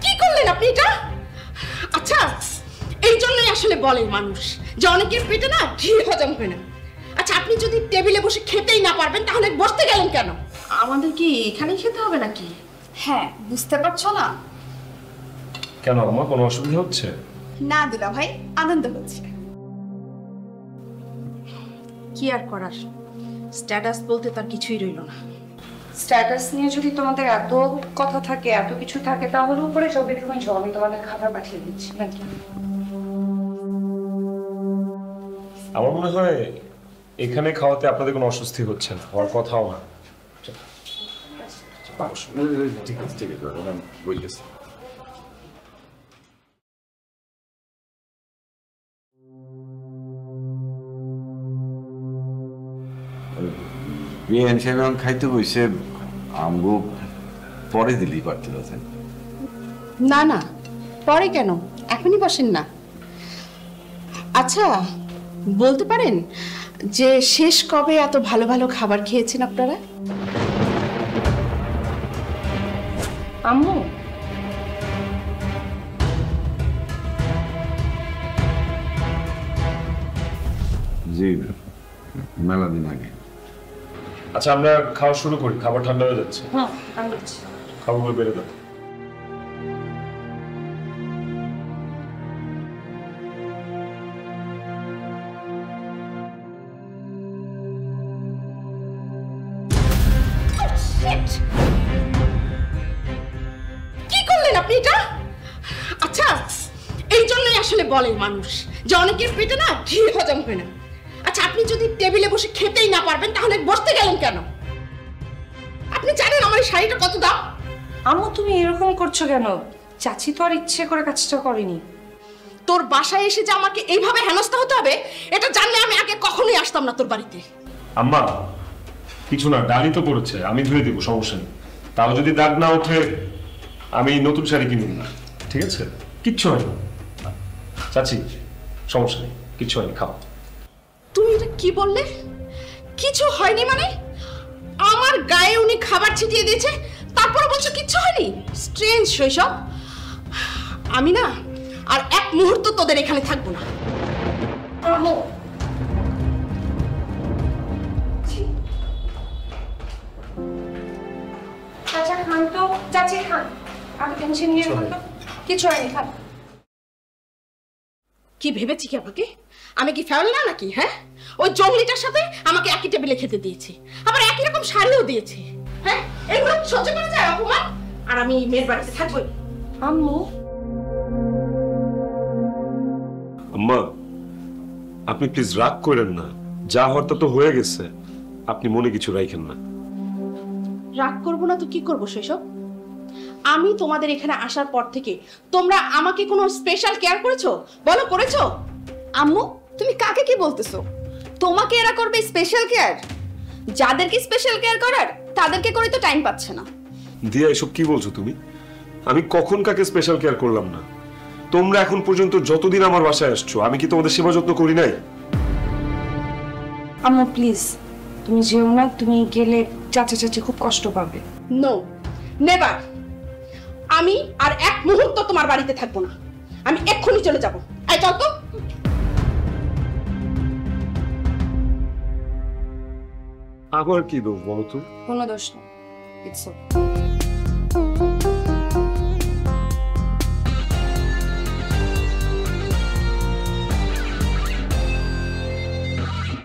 কি করলেন আপনি এটা? আচ্ছা, এই জন্যই আসলে বলে মানুষ যে অনেকের পেটে না ঘি হজম হয় না। আচ্ছা, আপনি যদি টেবিলে বসে খেতেই না পারবেন তাহলে বসতে গেলেন কেন? আমাদের কি এখানেই খেতে হবে নাকি? হ্যাঁ, বুঝতে পারছো না? কেন আমার কোনো অসুবিধা হচ্ছে? না দুলা ভাই, আনন্দ হচ্ছে। কি আর করার, স্ট্যাটাস বলতে তার কিছুই রইল না। স্ট্যাটাস নিয়ে যদি তোমাদের এত কথা থাকে, এত কিছু থাকে, তাহলে উপরে সবই দেখুন আমি তোমাদের খাবার পাঠিয়ে দিচ্ছি নাকি? আমার মনে হয় এখানে খাওয়াতে আপনাদের কোনো অস্বস্তি হচ্ছে না, হওয়ার কথাও না। ঠিক আছে, ঠিক আছে, বলতেছি। বিএন সাহেব এখন খাইতে বসে, আমগো পরে দিলেই পারতেন। না না, পরে কেন, এখনই বসেন না। আচ্ছা, বলতে পারেন যে শেষ কবে এত ভালো ভালো খাবার খেয়েছেন আপনারা? আম্মু, জি, মেলা দিন আগে। আচ্ছা, আমরা খাওয়া শুরু করি, খাবার ঠান্ডা হয়ে যাচ্ছে। হ্যাঁ আমি দিচ্ছি। খাবারগুলো বেড়ে দাও। কি করলেন আপনি এটা? আচ্ছা, এই জন্যই আসলে বলে মানুষ যে অনেকের পেটে না ঘি হজম হয় না। আচ্ছা, আপনি যদি টেবিলে বসে খেতেই না পারবেন তাহলে বসতে গেলেন কেন? আপনি জানেন আমার এই শাড়িটা কত দাম? আম্মু তুমি এরকম করছো কেন? চাচি তো আর ইচ্ছে করে কাজটা করেনি। তোর বাসায় এসে যে আমাকে এইভাবে হেনস্থা হতে হবে এটা জানলে আমি আগে কখনোই আসতাম না তোর বাড়িতে। আম্মা, কিছু না, ডালি তো পড়েছে, আমি ধুয়ে দেবো, সমস্যা নেই। তাও যদি দাগ না ওঠে আমি নতুন শাড়ি কিনে নিই, ঠিক আছে? কিচ্ছু হয়নি চাচি, সমস্যা নেই, কিচ্ছু হয়নি, খাও। তুমি এটা কি বললে? কিছু হয়নি মানে? আমার গায়ে উনি খাবার ছিটিয়ে দিয়েছে, তারপর বলছো কিচ্ছু হয়নি? স্ট্রেঞ্জ শৈশব। আমি না আর এক মুহূর্ত তোদের এখানে থাকবো না। আম্মু, চাচা খান তো, চাচি খান, আর টেনশন নিয়ে তো কিছু হয়নি, খান। কি ভেবেছি কি আমাকে? আমি কি ফেল না নাকি? হ্যাঁ, ওই জঙ্গলিটার সাথে আমাকে একই টেবিলে খেতে দিয়েছি, আবার একই রকম শাড়িও দিয়েছি। হ্যাঁ, এগুলো সহ্য করা যায় অপমান? আর আমি মেয়ের বাড়িতে থাকবোই। আম্মু, আম্মা, আপনি প্লিজ রাগ করেন না, যা হওয়ার তা তো হয়ে গেছে, আপনি মনে কিছু রাখেন না। রাগ করবো না তো কি করবো শৈশব? আমি তোমাদের এখানে আসার পর থেকে তোমরা আমাকে কোনো স্পেশাল কেয়ার করেছো? বলো, করেছো? আম্মু, তুমি কাকে কি বলতেছো? তোমাকে এরা করবে স্পেশাল কেয়ার? যাদেরকে স্পেশাল কেয়ার করার তাদেরকে করে তো টাইম পাচ্ছে না। দিয়া, এসব কি বলছো তুমি? আমি কখন কাকে স্পেশাল কেয়ার করলাম না? তোমরা এখন পর্যন্ত যতদিন আমার বাসায় আসছো আমি কি তোমাদের সেবা যত্ন করি নাই? আম্মু প্লিজ তুমি যেও না, তুমি গেলে চাচা চাচি খুব কষ্ট পাবে। No, never. আমি আর এক মুহূর্ত তোমার বাড়িতে থাকবো না, আমি এক্ষুনি চলে যাবো। এই চল তো। আবার কি দোষ বলো তো? কোনো দোষ নেই, ইটস ওকে।